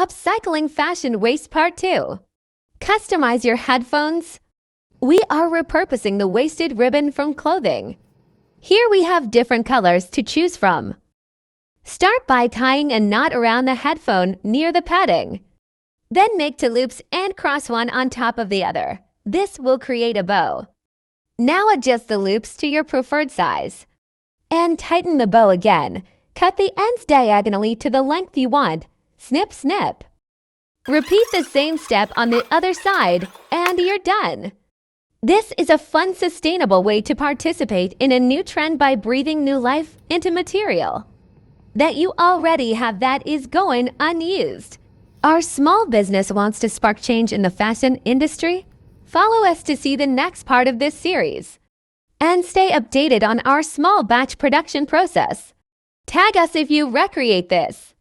Upcycling Fashion Waste Part 2. Customize your headphones. We are repurposing the wasted ribbon from clothing. Here we have different colors to choose from. Start by tying a knot around the headphone near the padding. Then make two loops and cross one on top of the other. This will create a bow. Now adjust the loops to your preferred size. And tighten the bow again. Cut the ends diagonally to the length you want. Snip, snip. Repeat the same step on the other side, and you're done. This is a fun, sustainable way to participate in a new trend by breathing new life into material that you already have that is going unused. Our small business wants to spark change in the fashion industry? Follow us to see the next part of this series. And stay updated on our small batch production process. Tag us if you recreate this.